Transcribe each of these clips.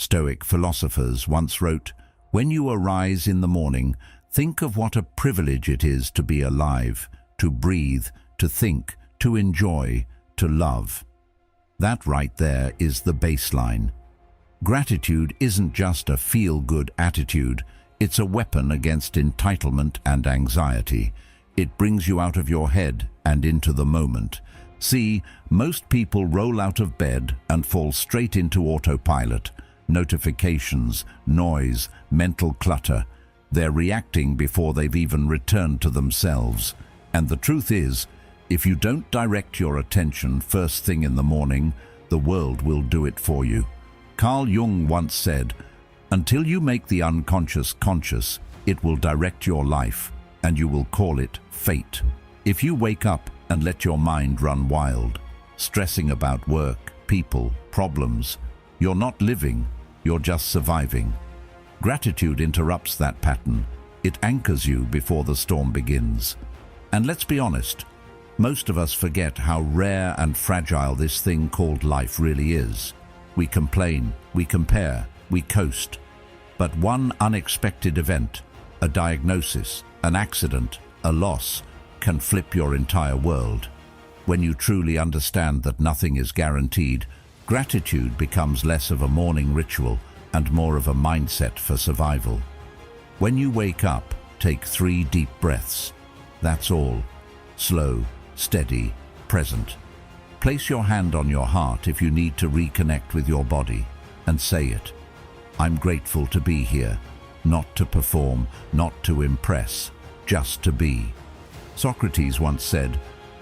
Stoic philosophers once wrote, "When you arise in the morning, think of what a privilege it is to be alive, to breathe, to think, to enjoy, to love." That right there is the baseline. Gratitude isn't just a feel-good attitude, it's a weapon against entitlement and anxiety. It brings you out of your head and into the moment. See, most people roll out of bed and fall straight into autopilot. Notifications, noise, mental clutter. They're reacting before they've even returned to themselves. And the truth is, if you don't direct your attention first thing in the morning, the world will do it for you. Carl Jung once said, "Until you make the unconscious conscious, it will direct your life, and you will call it fate." If you wake up and let your mind run wild, stressing about work, people, problems, you're not living, you're just surviving. Gratitude interrupts that pattern. It anchors you before the storm begins. And let's be honest, most of us forget how rare and fragile this thing called life really is. We complain, we compare, we coast. But one unexpected event, a diagnosis, an accident, a loss, can flip your entire world. When you truly understand that nothing is guaranteed, gratitude becomes less of a morning ritual and more of a mindset for survival. When you wake up, take 3 deep breaths. That's all. Slow, steady, present. Place your hand on your heart if you need to reconnect with your body, and say it. I'm grateful to be here, not to perform, not to impress, just to be. Socrates once said,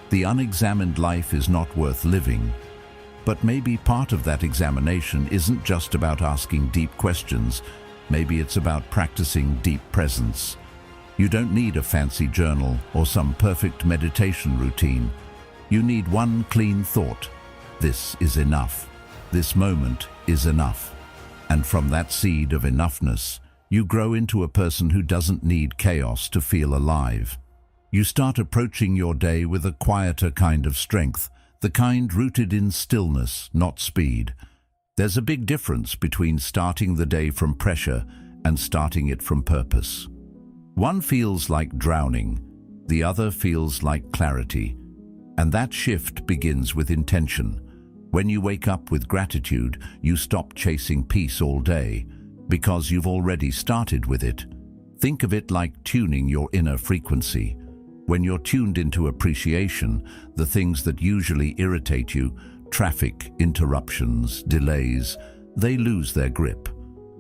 "The unexamined life is not worth living." But maybe part of that examination isn't just about asking deep questions. Maybe it's about practicing deep presence. You don't need a fancy journal or some perfect meditation routine. You need one clean thought. This is enough. This moment is enough. And from that seed of enoughness, you grow into a person who doesn't need chaos to feel alive. You start approaching your day with a quieter kind of strength, the kind rooted in stillness, not speed. There's a big difference between starting the day from pressure and starting it from purpose. One feels like drowning, the other feels like clarity. And that shift begins with intention. When you wake up with gratitude, you stop chasing peace all day, because you've already started with it. Think of it like tuning your inner frequency. When you're tuned into appreciation, the things that usually irritate you, traffic, interruptions, delays, they lose their grip.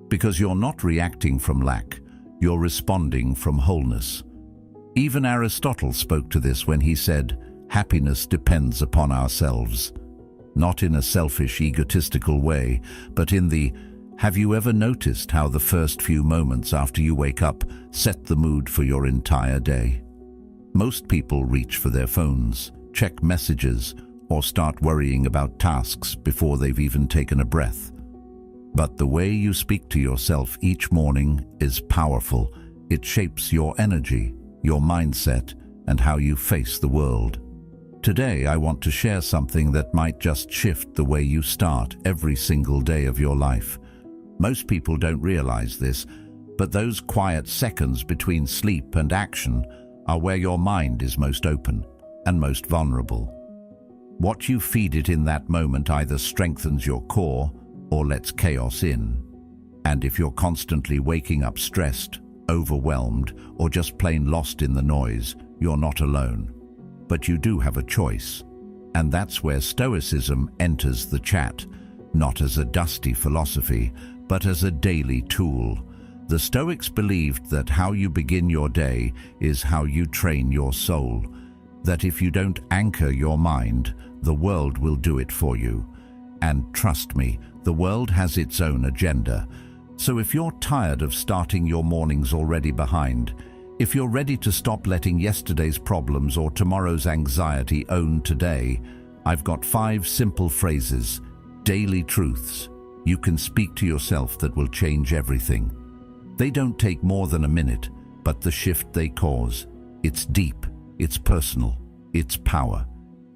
Because you're not reacting from lack, you're responding from wholeness. Even Aristotle spoke to this when he said, "Happiness depends upon ourselves." Not in a selfish, egotistical way, but in the, have you ever noticed how the first few moments after you wake up set the mood for your entire day? Most people reach for their phones, check messages, or start worrying about tasks before they've even taken a breath. But the way you speak to yourself each morning is powerful. It shapes your energy, your mindset, and how you face the world. Today, I want to share something that might just shift the way you start every single day of your life. Most people don't realize this, but those quiet seconds between sleep and action are where your mind is most open and most vulnerable. What you feed it in that moment either strengthens your core or lets chaos in. And if you're constantly waking up stressed, overwhelmed, or just plain lost in the noise, you're not alone. But you do have a choice. And that's where Stoicism enters the chat, not as a dusty philosophy, but as a daily tool. The Stoics believed that how you begin your day is how you train your soul, that if you don't anchor your mind, the world will do it for you. And trust me, the world has its own agenda. So if you're tired of starting your mornings already behind, if you're ready to stop letting yesterday's problems or tomorrow's anxiety own today, I've got 5 simple phrases, daily truths, you can speak to yourself that will change everything. They don't take more than a minute, but the shift they cause, it's deep, it's personal, it's power.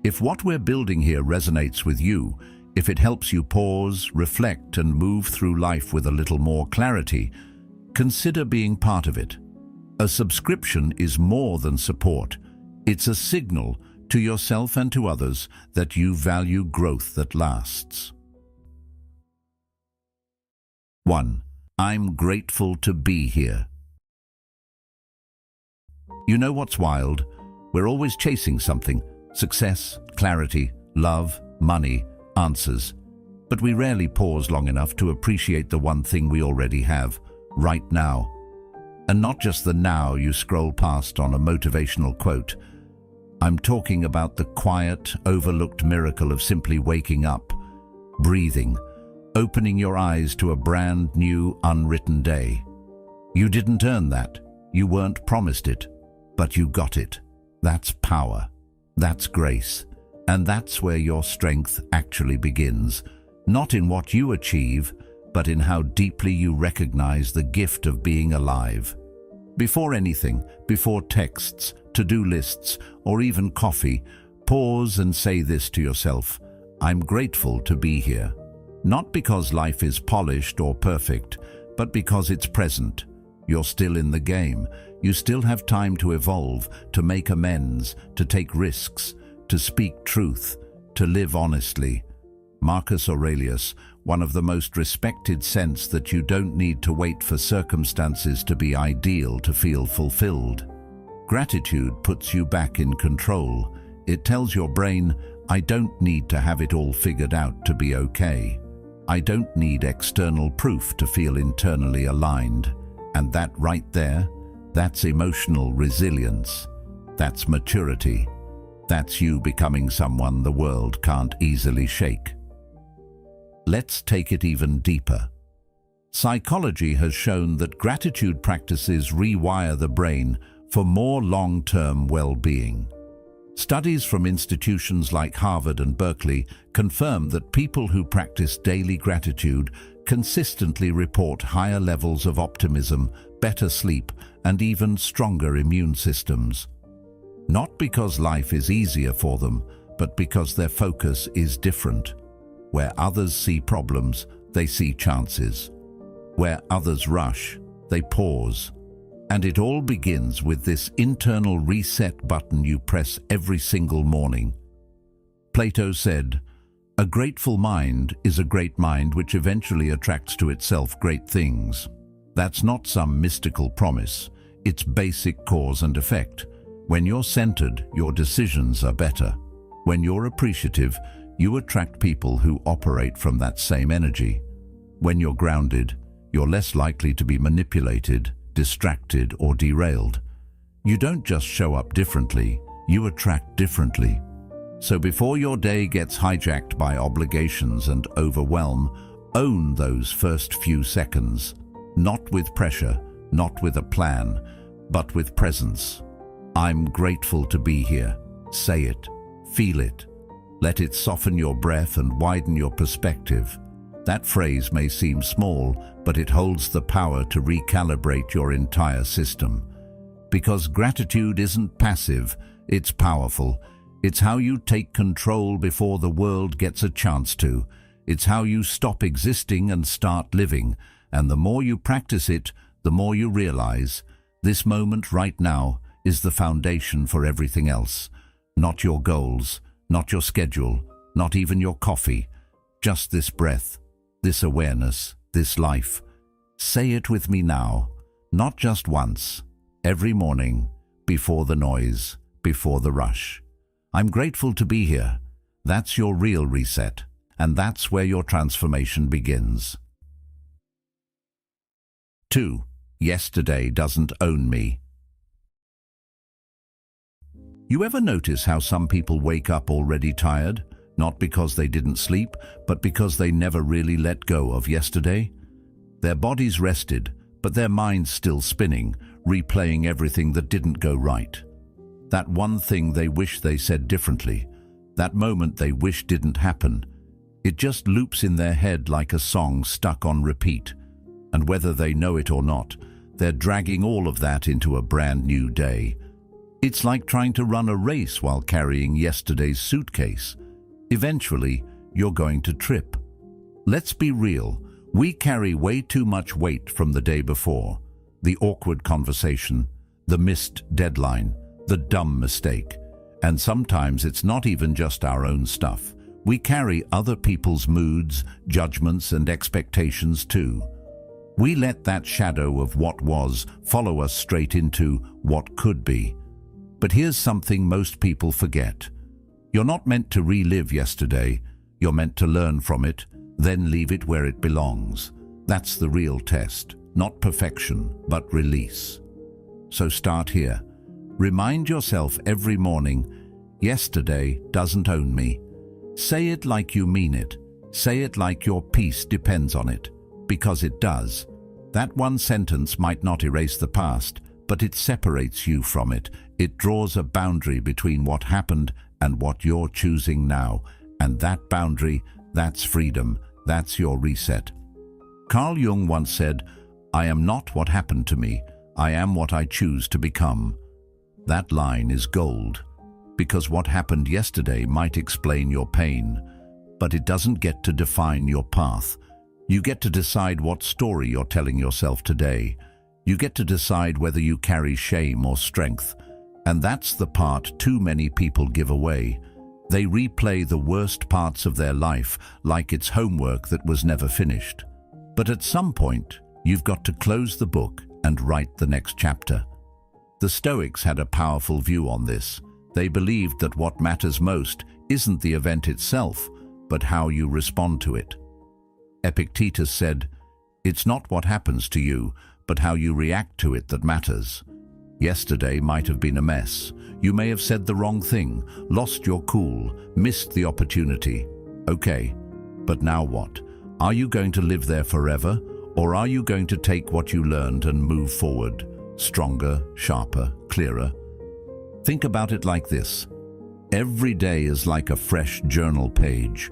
If what we're building here resonates with you, If it helps you pause, reflect, and move through life with a little more clarity, consider being part of it. A subscription is more than support. It's a signal to yourself and to others that you value growth that lasts. 1. I'm grateful to be here. You know what's wild? We're always chasing something: success, clarity, love, money, answers. But we rarely pause long enough to appreciate the one thing we already have, right now. And not just the now you scroll past on a motivational quote. I'm talking about the quiet, overlooked miracle of simply waking up, breathing, opening your eyes to a brand new, unwritten day. You didn't earn that. You weren't promised it, but you got it. That's power. That's grace. And that's where your strength actually begins. Not in what you achieve, but in how deeply you recognize the gift of being alive. Before anything, before texts, to-do lists, or even coffee, pause and say this to yourself: I'm grateful to be here. Not because life is polished or perfect, but because it's present. You're still in the game. You still have time to evolve, to make amends, to take risks, to speak truth, to live honestly. Marcus Aurelius, one of the most respected, says that you don't need to wait for circumstances to be ideal to feel fulfilled. Gratitude puts you back in control. It tells your brain, I don't need to have it all figured out to be okay. I don't need external proof to feel internally aligned. And that right there, that's emotional resilience. That's maturity. That's you becoming someone the world can't easily shake. Let's take it even deeper. Psychology has shown that gratitude practices rewire the brain for more long-term well-being. Studies from institutions like Harvard and Berkeley confirm that people who practice daily gratitude consistently report higher levels of optimism, better sleep, and even stronger immune systems. Not because life is easier for them, but because their focus is different. Where others see problems, they see chances. Where others rush, they pause. And it all begins with this internal reset button you press every single morning. Plato said, "A grateful mind is a great mind which eventually attracts to itself great things." That's not some mystical promise. It's basic cause and effect. When you're centered, your decisions are better. When you're appreciative, you attract people who operate from that same energy. When you're grounded, you're less likely to be manipulated, distracted, or derailed. You don't just show up differently, you attract differently. So before your day gets hijacked by obligations and overwhelm, own those first few seconds. Not with pressure, not with a plan, but with presence. I'm grateful to be here. Say it. Feel it. Let it soften your breath and widen your perspective. That phrase may seem small, but it holds the power to recalibrate your entire system. Because gratitude isn't passive, it's powerful. It's how you take control before the world gets a chance to. It's how you stop existing and start living. And the more you practice it, the more you realize this moment right now is the foundation for everything else. Not your goals, not your schedule, not even your coffee. Just this breath, this awareness, this life. Say it with me now, not just once, every morning, before the noise, before the rush. I'm grateful to be here. That's your real reset, and that's where your transformation begins. 2. Yesterday doesn't own me. You ever notice how some people wake up already tired? Not because they didn't sleep, but because they never really let go of yesterday? Their bodies rested, but their minds still spinning, replaying everything that didn't go right. That one thing they wish they said differently, that moment they wish didn't happen. It just loops in their head like a song stuck on repeat. And whether they know it or not, they're dragging all of that into a brand new day. It's like trying to run a race while carrying yesterday's suitcase. Eventually, you're going to trip. Let's be real. We carry way too much weight from the day before. The awkward conversation, the missed deadline, the dumb mistake. And sometimes it's not even just our own stuff. We carry other people's moods, judgments, and expectations too. We let that shadow of what was follow us straight into what could be. But here's something most people forget. You're not meant to relive yesterday. You're meant to learn from it, then leave it where it belongs. That's the real test, not perfection, but release. So start here. Remind yourself every morning, yesterday doesn't own me. Say it like you mean it. Say it like your peace depends on it, because it does. That one sentence might not erase the past, but it separates you from it. It draws a boundary between what happened and what you're choosing now. And that boundary, that's freedom. That's your reset. Carl Jung once said, "I am not what happened to me. I am what I choose to become." That line is gold, because what happened yesterday might explain your pain, but it doesn't get to define your path. You get to decide what story you're telling yourself today. You get to decide whether you carry shame or strength. And that's the part too many people give away. They replay the worst parts of their life like it's homework that was never finished. But at some point, you've got to close the book and write the next chapter. The Stoics had a powerful view on this. They believed that what matters most isn't the event itself, but how you respond to it. Epictetus said, "It's not what happens to you, but how you react to it that matters." Yesterday might have been a mess. You may have said the wrong thing, lost your cool, missed the opportunity. Okay, but now what? Are you going to live there forever, or are you going to take what you learned and move forward, stronger, sharper, clearer? Think about it like this. Every day is like a fresh journal page.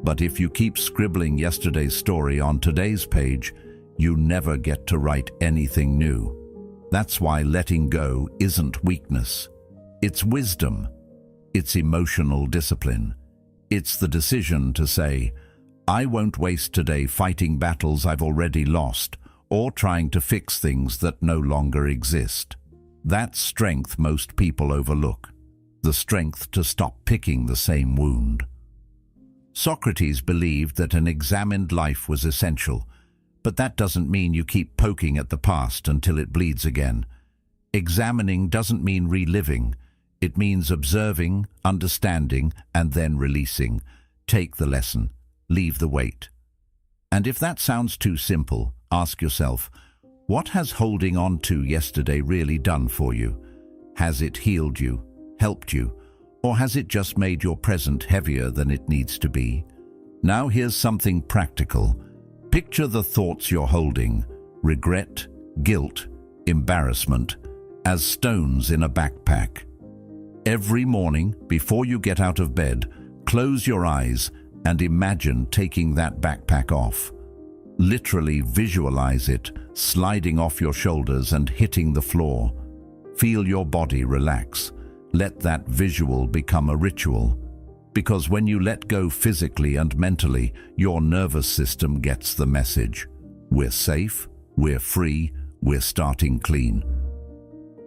But if you keep scribbling yesterday's story on today's page, you never get to write anything new. That's why letting go isn't weakness. It's wisdom. It's emotional discipline. It's the decision to say, I won't waste today fighting battles I've already lost or trying to fix things that no longer exist. That's strength most people overlook. The strength to stop picking the same wound. Socrates believed that an examined life was essential, but that doesn't mean you keep poking at the past until it bleeds again. Examining doesn't mean reliving. It means observing, understanding, and then releasing. Take the lesson, leave the weight. And if that sounds too simple, ask yourself, what has holding on to yesterday really done for you? Has it healed you, helped you, or has it just made your present heavier than it needs to be? Now here's something practical. Picture the thoughts you're holding, regret, guilt, embarrassment, as stones in a backpack. Every morning, before you get out of bed, close your eyes and imagine taking that backpack off. Literally visualize it, sliding off your shoulders and hitting the floor. Feel your body relax. Let that visual become a ritual. Because when you let go physically and mentally, your nervous system gets the message. We're safe, we're free, we're starting clean.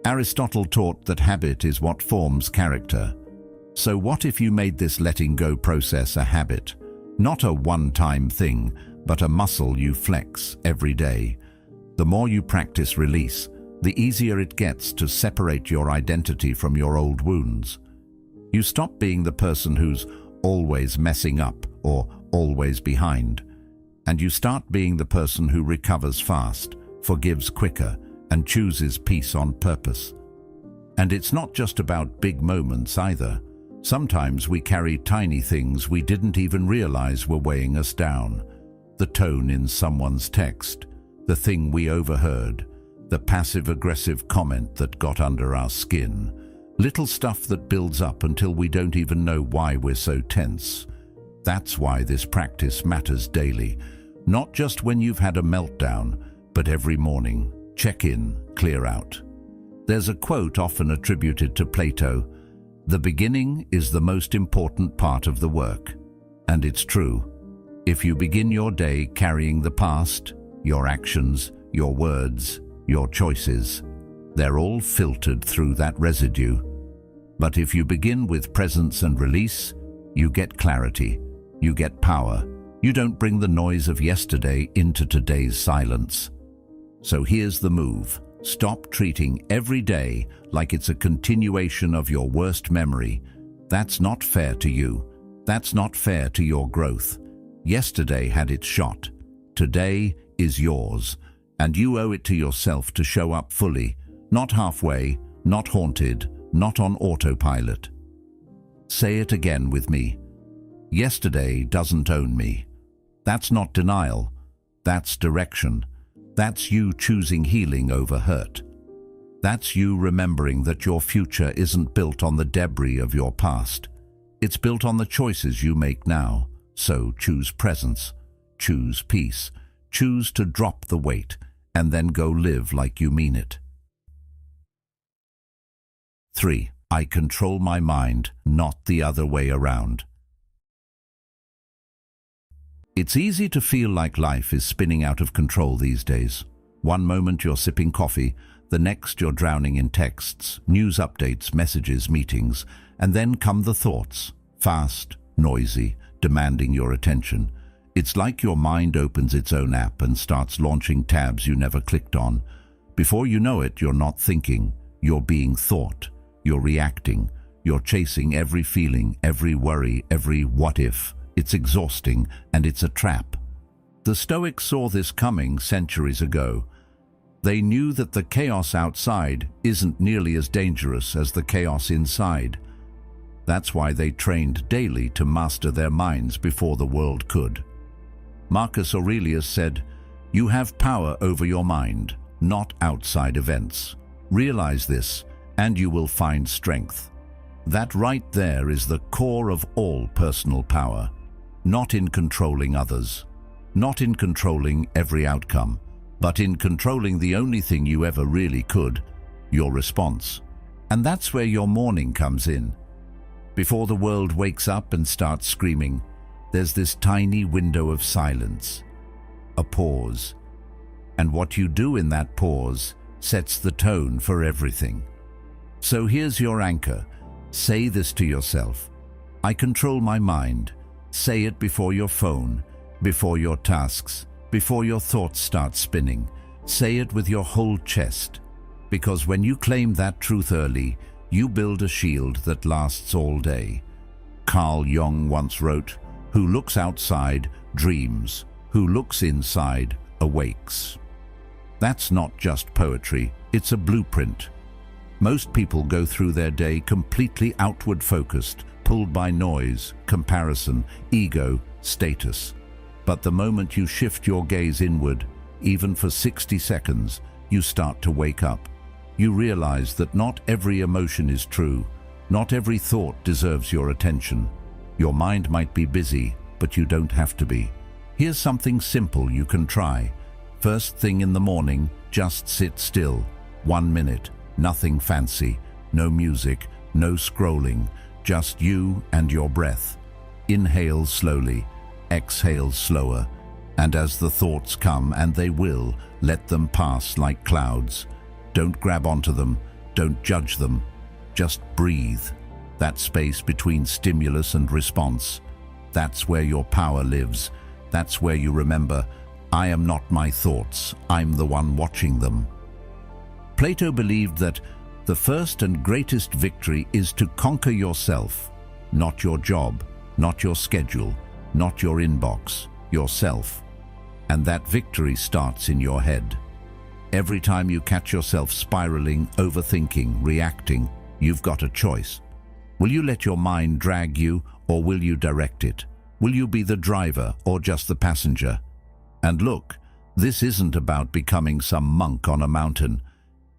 Aristotle taught that habit is what forms character. So what if you made this letting go process a habit? Not a one-time thing, but a muscle you flex every day. The more you practice release, the easier it gets to separate your identity from your old wounds. You stop being the person who's always messing up or always behind, and you start being the person who recovers fast, forgives quicker, and chooses peace on purpose. And it's not just about big moments either. Sometimes we carry tiny things we didn't even realize were weighing us down. The tone in someone's text, the thing we overheard, the passive-aggressive comment that got under our skin. Little stuff that builds up until we don't even know why we're so tense. That's why this practice matters daily. Not just when you've had a meltdown, but every morning. Check in, clear out. There's a quote often attributed to Plato, "The beginning is the most important part of the work." And it's true. If you begin your day carrying the past, your actions, your words, your choices, they're all filtered through that residue. But if you begin with presence and release, you get clarity, you get power. You don't bring the noise of yesterday into today's silence. So here's the move. Stop treating every day like it's a continuation of your worst memory. That's not fair to you. That's not fair to your growth. Yesterday had its shot. Today is yours, and you owe it to yourself to show up fully, not halfway, not haunted, not on autopilot. Say it again with me. Yesterday doesn't own me. That's not denial. That's direction. That's you choosing healing over hurt. That's you remembering that your future isn't built on the debris of your past. It's built on the choices you make now. So choose presence, choose peace, choose to drop the weight, and then go live like you mean it. 3. I control my mind, not the other way around. It's easy to feel like life is spinning out of control these days. One moment you're sipping coffee, the next you're drowning in texts, news updates, messages, meetings, and then come the thoughts, fast, noisy, demanding your attention. It's like your mind opens its own app and starts launching tabs you never clicked on. Before you know it, you're not thinking, you're being thought, you're reacting, you're chasing every feeling, every worry, every what if. It's exhausting, and it's a trap. The Stoics saw this coming centuries ago. They knew that the chaos outside isn't nearly as dangerous as the chaos inside. That's why they trained daily to master their minds before the world could. Marcus Aurelius said, "You have power over your mind, not outside events. Realize this, and you will find strength." That right there is the core of all personal power. Not in controlling others, not in controlling every outcome, but in controlling the only thing you ever really could, your response. And that's where your morning comes in. Before the world wakes up and starts screaming, there's this tiny window of silence, a pause. And what you do in that pause sets the tone for everything. So here's your anchor. Say this to yourself. I control my mind. Say it before your phone, before your tasks, before your thoughts start spinning. Say it with your whole chest. Because when you claim that truth early, you build a shield that lasts all day. Carl Jung once wrote, "Who looks outside dreams, who looks inside awakes." That's not just poetry, it's a blueprint. Most people go through their day completely outward focused, pulled by noise, comparison, ego, status. But the moment you shift your gaze inward, even for 60 seconds, you start to wake up. You realize that not every emotion is true. Not every thought deserves your attention. Your mind might be busy, but you don't have to be. Here's something simple you can try. First thing in the morning, just sit still. 1 minute, nothing fancy, no music, no scrolling, just you and your breath. Inhale slowly, exhale slower, and as the thoughts come, and they will, let them pass like clouds. Don't grab onto them, don't judge them, just breathe. That space between stimulus and response, that's where your power lives. That's where you remember, I am not my thoughts, I'm the one watching them. Plato believed that the first and greatest victory is to conquer yourself, not your job, not your schedule, not your inbox, yourself. And that victory starts in your head. Every time you catch yourself spiraling, overthinking, reacting, you've got a choice. Will you let your mind drag you, or will you direct it? Will you be the driver or just the passenger? And look, this isn't about becoming some monk on a mountain.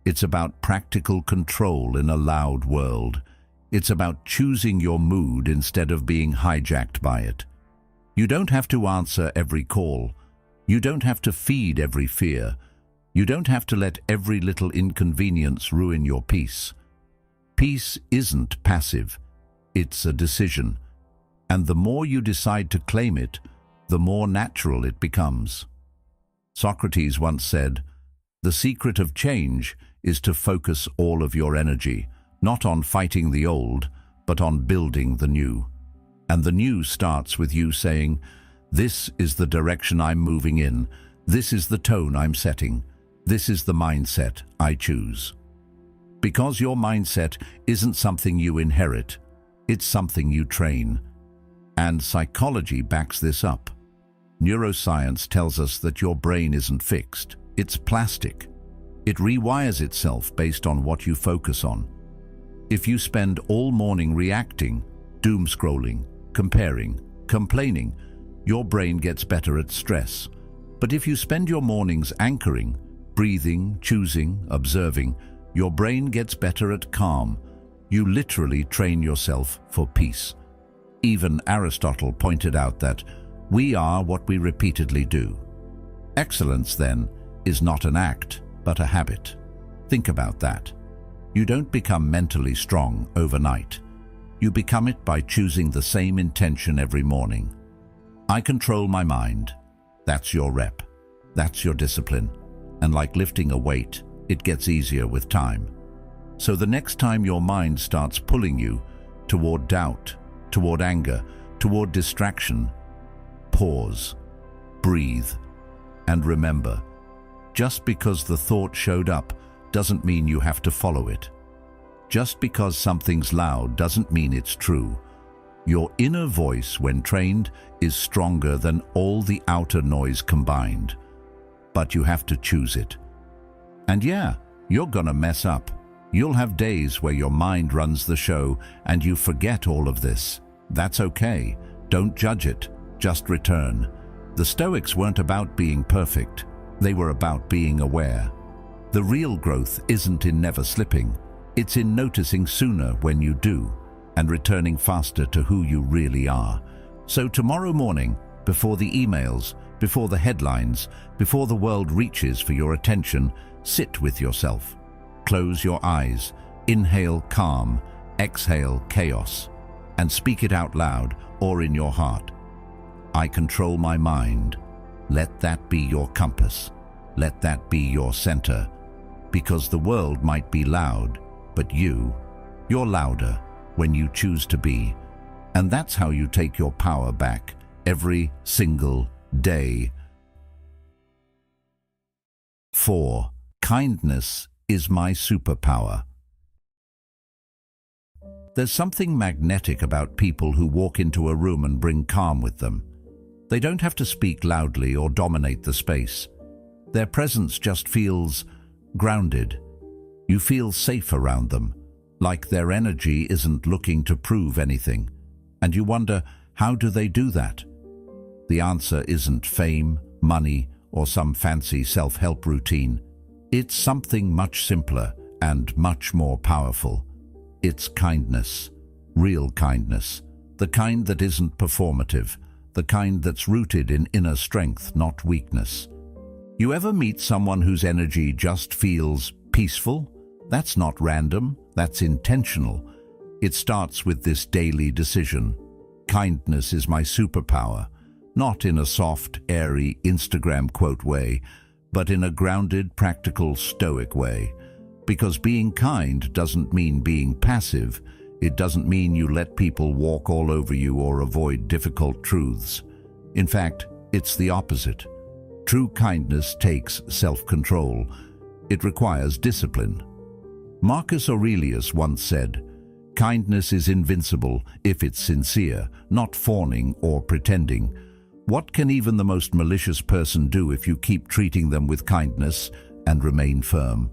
It's about practical control in a loud world. It's about choosing your mood instead of being hijacked by it. You don't have to answer every call. You don't have to feed every fear. You don't have to let every little inconvenience ruin your peace. Peace isn't passive. It's a decision. And the more you decide to claim it, the more natural it becomes. Socrates once said, "The secret of change is to focus all of your energy, not on fighting the old, but on building the new." And the new starts with you saying, "This is the direction I'm moving in. This is the tone I'm setting. This is the mindset I choose." Because your mindset isn't something you inherit, it's something you train. And psychology backs this up. Neuroscience tells us that your brain isn't fixed, it's plastic. It rewires itself based on what you focus on. If you spend all morning reacting, doom scrolling, comparing, complaining, your brain gets better at stress. But if you spend your mornings anchoring, breathing, choosing, observing, your brain gets better at calm. You literally train yourself for peace. Even Aristotle pointed out that we are what we repeatedly do. Excellence, then, is not an act, but a habit. Think about that. You don't become mentally strong overnight. You become it by choosing the same intention every morning. I control my mind. That's your rep. That's your discipline. And like lifting a weight, it gets easier with time. So the next time your mind starts pulling you toward doubt, toward anger, toward distraction, pause, breathe, and remember, just because the thought showed up doesn't mean you have to follow it. Just because something's loud doesn't mean it's true. Your inner voice, when trained, is stronger than all the outer noise combined. But you have to choose it. And yeah, you're gonna mess up. You'll have days where your mind runs the show and you forget all of this. That's okay. Don't judge it. Just return. The Stoics weren't about being perfect. They were about being aware. The real growth isn't in never slipping. It's in noticing sooner when you do and returning faster to who you really are. So tomorrow morning, before the emails, before the headlines, before the world reaches for your attention, sit with yourself. Close your eyes, inhale calm, exhale chaos, and speak it out loud or in your heart. I control my mind. Let that be your compass. Let that be your center. Because the world might be loud, but you're louder when you choose to be. And that's how you take your power back every single day. 4. Kindness is my superpower. There's something magnetic about people who walk into a room and bring calm with them. They don't have to speak loudly or dominate the space. Their presence just feels grounded. You feel safe around them, like their energy isn't looking to prove anything. And you wonder, how do they do that? The answer isn't fame, money, or some fancy self-help routine. It's something much simpler and much more powerful. It's kindness, real kindness, the kind that isn't performative, the kind that's rooted in inner strength, not weakness. You ever meet someone whose energy just feels peaceful? That's not random, that's intentional. It starts with this daily decision. Kindness is my superpower, not in a soft, airy Instagram quote way, but in a grounded, practical, stoic way. Because being kind doesn't mean being passive. It doesn't mean you let people walk all over you or avoid difficult truths. In fact, it's the opposite. True kindness takes self-control. It requires discipline. Marcus Aurelius once said, "Kindness is invincible if it's sincere, not fawning or pretending." What can even the most malicious person do if you keep treating them with kindness and remain firm?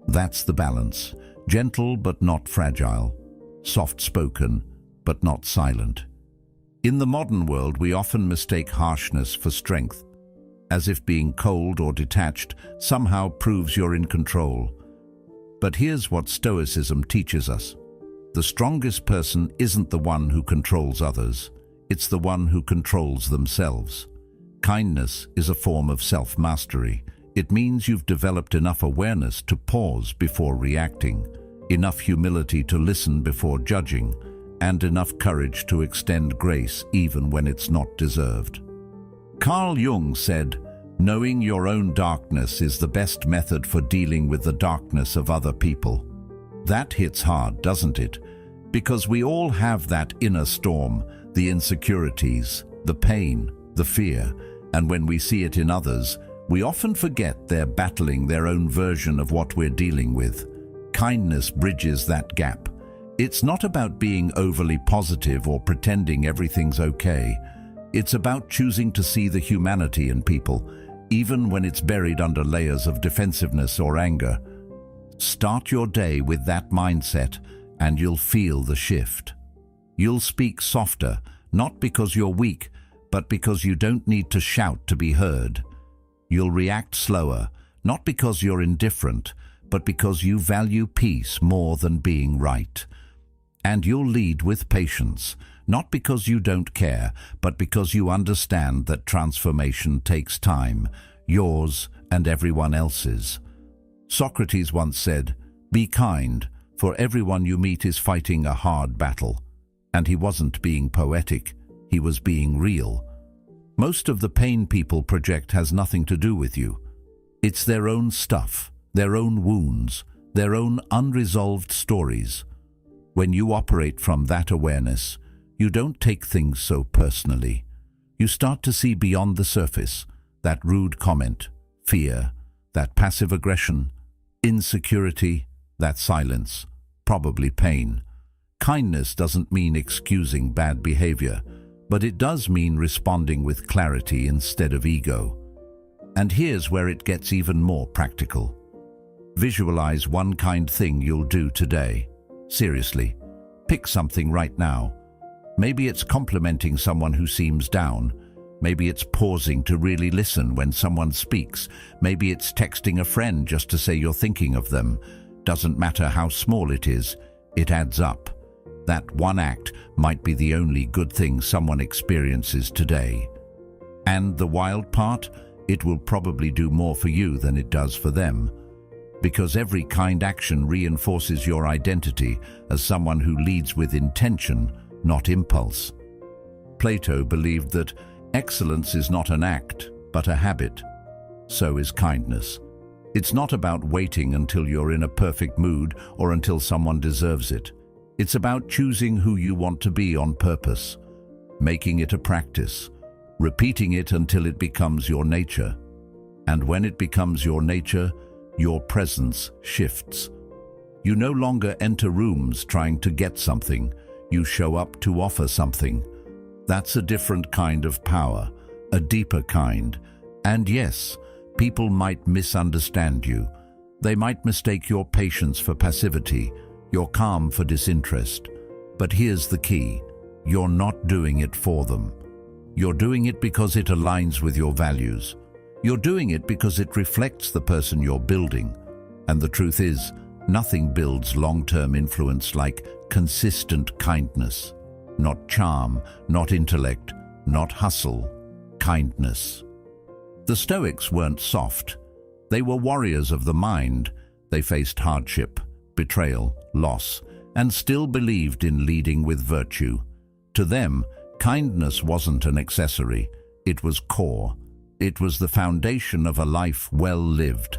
That's the balance. Gentle but not fragile. Soft-spoken but not silent. In the modern world, we often mistake harshness for strength, as if being cold or detached somehow proves you're in control. But here's what Stoicism teaches us. The strongest person isn't the one who controls others. It's the one who controls themselves. Kindness is a form of self-mastery. It means you've developed enough awareness to pause before reacting, enough humility to listen before judging, and enough courage to extend grace even when it's not deserved. Carl Jung said, "Knowing your own darkness is the best method for dealing with the darkness of other people." That hits hard, doesn't it? Because we all have that inner storm, the insecurities, the pain, the fear, and when we see it in others, we often forget they're battling their own version of what we're dealing with. Kindness bridges that gap. It's not about being overly positive or pretending everything's okay. It's about choosing to see the humanity in people, even when it's buried under layers of defensiveness or anger. Start your day with that mindset, and you'll feel the shift. You'll speak softer, not because you're weak, but because you don't need to shout to be heard. You'll react slower, not because you're indifferent, but because you value peace more than being right. And you'll lead with patience, not because you don't care, but because you understand that transformation takes time, yours and everyone else's. Socrates once said, "Be kind, for everyone you meet is fighting a hard battle." And he wasn't being poetic, he was being real. Most of the pain people project has nothing to do with you. It's their own stuff, their own wounds, their own unresolved stories. When you operate from that awareness, you don't take things so personally. You start to see beyond the surface, that rude comment, fear, that passive aggression, insecurity, that silence, probably pain. Kindness doesn't mean excusing bad behavior, but it does mean responding with clarity instead of ego. And here's where it gets even more practical. Visualize one kind thing you'll do today. Seriously, pick something right now. Maybe it's complimenting someone who seems down. Maybe it's pausing to really listen when someone speaks. Maybe it's texting a friend just to say you're thinking of them. Doesn't matter how small it is, it adds up. That one act might be the only good thing someone experiences today. And the wild part, it will probably do more for you than it does for them. Because every kind action reinforces your identity as someone who leads with intention, not impulse. Plato believed that excellence is not an act, but a habit. So is kindness. It's not about waiting until you're in a perfect mood or until someone deserves it. It's about choosing who you want to be on purpose, making it a practice, repeating it until it becomes your nature. And when it becomes your nature, your presence shifts. You no longer enter rooms trying to get something. You show up to offer something. That's a different kind of power, a deeper kind. And yes, people might misunderstand you. They might mistake your patience for passivity, your calm for disinterest. But here's the key. You're not doing it for them. You're doing it because it aligns with your values. You're doing it because it reflects the person you're building. And the truth is, nothing builds long-term influence like consistent kindness. Not charm, not intellect, not hustle, kindness. The Stoics weren't soft. They were warriors of the mind. They faced hardship, betrayal, loss, and still believed in leading with virtue. To them, kindness wasn't an accessory. It was core. It was the foundation of a life well lived.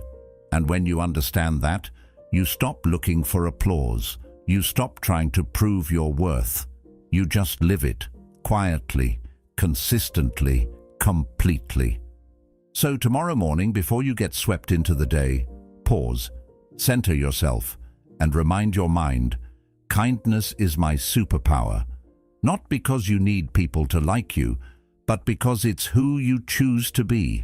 And when you understand that, you stop looking for applause. You stop trying to prove your worth. You just live it, quietly, consistently, completely. So tomorrow morning, before you get swept into the day, pause, center yourself, and remind your mind, kindness is my superpower. Not because you need people to like you, but because it's who you choose to be.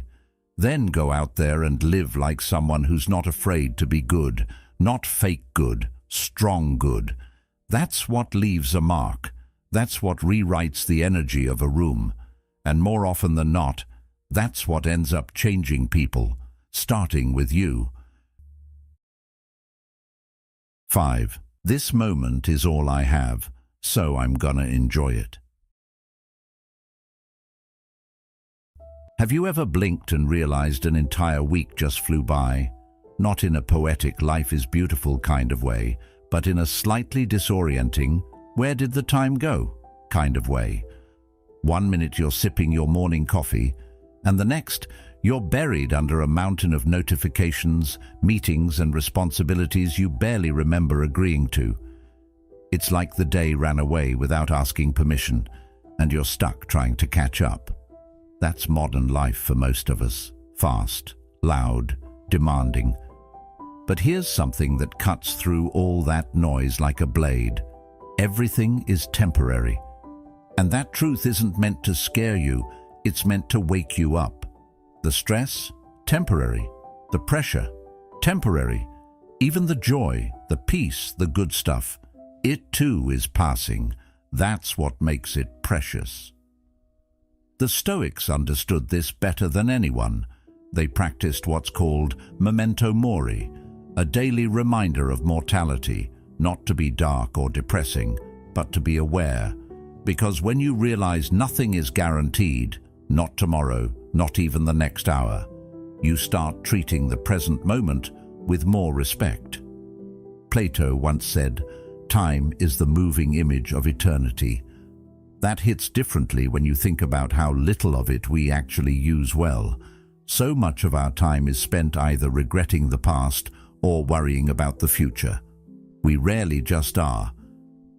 Then go out there and live like someone who's not afraid to be good, not fake good, strong good. That's what leaves a mark. That's what rewrites the energy of a room. And more often than not, that's what ends up changing people, starting with you. 5. This moment is all I have, so I'm gonna enjoy it. Have you ever blinked and realized an entire week just flew by? Not in a poetic life is beautiful kind of way, but in a slightly disorienting, where did the time go kind of way. 1 minute you're sipping your morning coffee, and the next you're buried under a mountain of notifications, meetings and responsibilities you barely remember agreeing to. It's like the day ran away without asking permission, and you're stuck trying to catch up. That's modern life for most of us. Fast, loud, demanding. But here's something that cuts through all that noise like a blade. Everything is temporary. And that truth isn't meant to scare you, it's meant to wake you up. The stress? Temporary. The pressure? Temporary. Even the joy, the peace, the good stuff, it too is passing. That's what makes it precious. The Stoics understood this better than anyone. They practiced what's called memento mori, a daily reminder of mortality, not to be dark or depressing, but to be aware. Because when you realize nothing is guaranteed, not tomorrow, not even the next hour, you start treating the present moment with more respect. Plato once said, "Time is the moving image of eternity." That hits differently when you think about how little of it we actually use well. So much of our time is spent either regretting the past or worrying about the future. We rarely just are.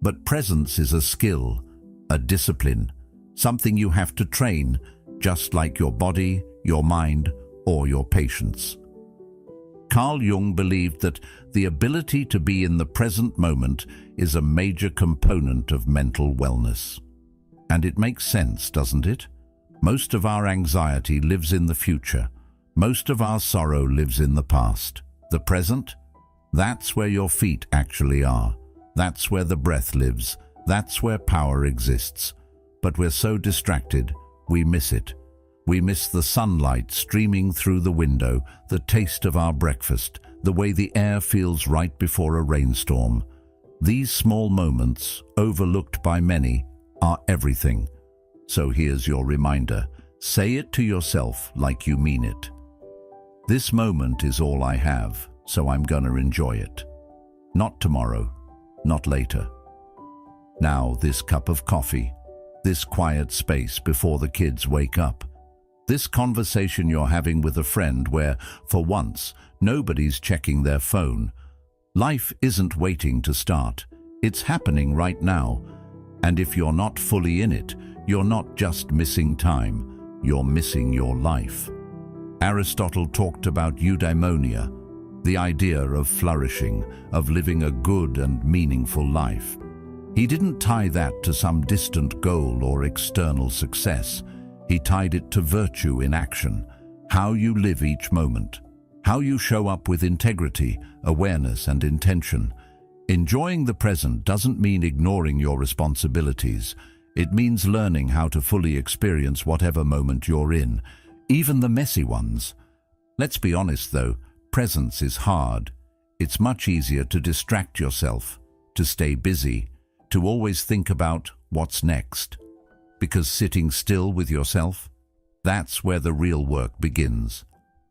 But presence is a skill, a discipline, something you have to train, just like your body, your mind, or your patience. Carl Jung believed that the ability to be in the present moment is a major component of mental wellness. And it makes sense, doesn't it? Most of our anxiety lives in the future. Most of our sorrow lives in the past. The present? That's where your feet actually are. That's where the breath lives. That's where power exists. But we're so distracted, we miss it. We miss the sunlight streaming through the window, the taste of our breakfast, the way the air feels right before a rainstorm. These small moments, overlooked by many, are everything. So here's your reminder. Say it to yourself like you mean it. This moment is all I have, so I'm gonna enjoy it. Not tomorrow, not later. Now this cup of coffee, this quiet space before the kids wake up, this conversation you're having with a friend where, for once, nobody's checking their phone. Life isn't waiting to start. It's happening right now. And if you're not fully in it, you're not just missing time, you're missing your life. Aristotle talked about eudaimonia, the idea of flourishing, of living a good and meaningful life. He didn't tie that to some distant goal or external success. He tied it to virtue in action, how you live each moment, how you show up with integrity, awareness and intention. Enjoying the present doesn't mean ignoring your responsibilities. It means learning how to fully experience whatever moment you're in, even the messy ones. Let's be honest though, presence is hard. It's much easier to distract yourself, to stay busy, to always think about what's next. Because sitting still with yourself, that's where the real work begins.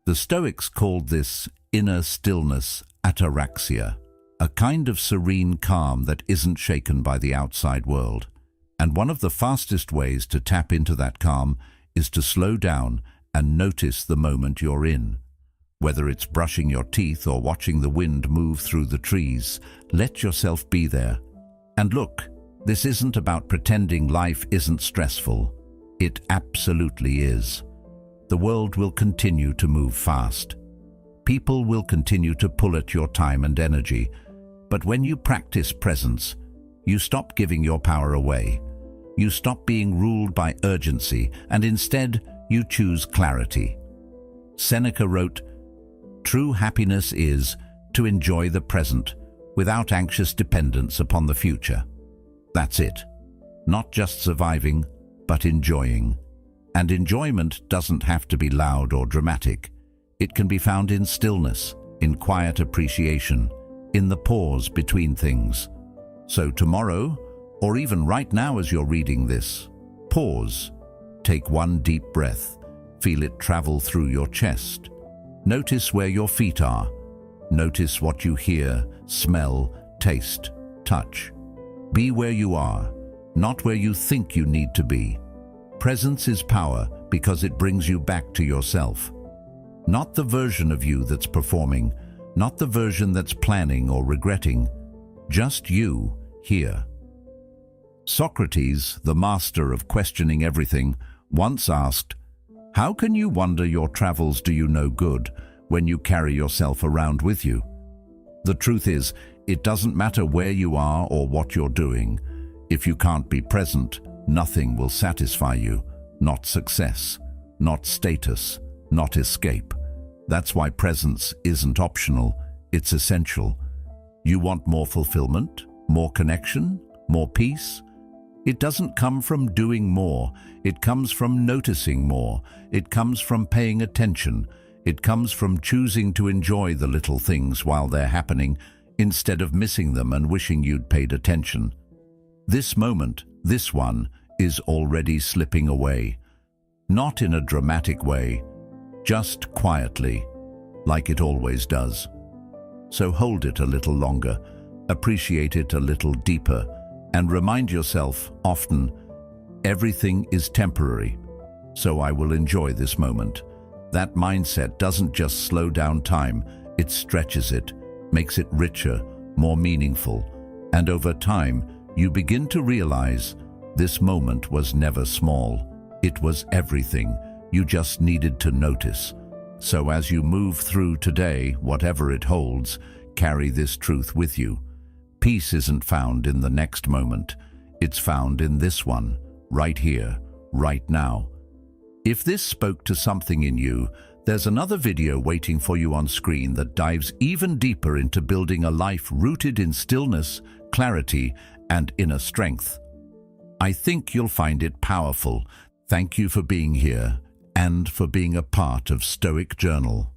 The Stoics called this inner stillness ataraxia, a kind of serene calm that isn't shaken by the outside world. And one of the fastest ways to tap into that calm is to slow down and notice the moment you're in. Whether it's brushing your teeth or watching the wind move through the trees, let yourself be there. And look, this isn't about pretending life isn't stressful. It absolutely is. The world will continue to move fast. People will continue to pull at your time and energy. But when you practice presence, you stop giving your power away. You stop being ruled by urgency, and instead you choose clarity. Seneca wrote, "True happiness is to enjoy the present without anxious dependence upon the future." That's it. Not just surviving, but enjoying. And enjoyment doesn't have to be loud or dramatic. It can be found in stillness, in quiet appreciation, in the pause between things. So tomorrow, or even right now as you're reading this, pause. Take one deep breath. Feel it travel through your chest. Notice where your feet are. Notice what you hear, smell, taste, touch. Be where you are, not where you think you need to be. Presence is power because it brings you back to yourself. Not the version of you that's performing, not the version that's planning or regretting, just you here. Socrates, the master of questioning everything, once asked, "How can you wonder your travels do you no good when you carry yourself around with you?" The truth is, it doesn't matter where you are or what you're doing. If you can't be present, nothing will satisfy you. Not success, not status, not escape. That's why presence isn't optional, it's essential. You want more fulfillment, more connection, more peace? It doesn't come from doing more, it comes from noticing more, it comes from paying attention, it comes from choosing to enjoy the little things while they're happening instead of missing them and wishing you'd paid attention. This moment, this one, is already slipping away. Not in a dramatic way, just quietly, like it always does. So hold it a little longer, appreciate it a little deeper, and remind yourself often, everything is temporary, so I will enjoy this moment. That mindset doesn't just slow down time, it stretches it, makes it richer, more meaningful, and over time, you begin to realize this moment was never small. It was everything. You just needed to notice. So as you move through today, whatever it holds, carry this truth with you. Peace isn't found in the next moment. It's found in this one, right here, right now. If this spoke to something in you, there's another video waiting for you on screen that dives even deeper into building a life rooted in stillness, clarity, and inner strength. I think you'll find it powerful. Thank you for being here and for being a part of Stoic Journal.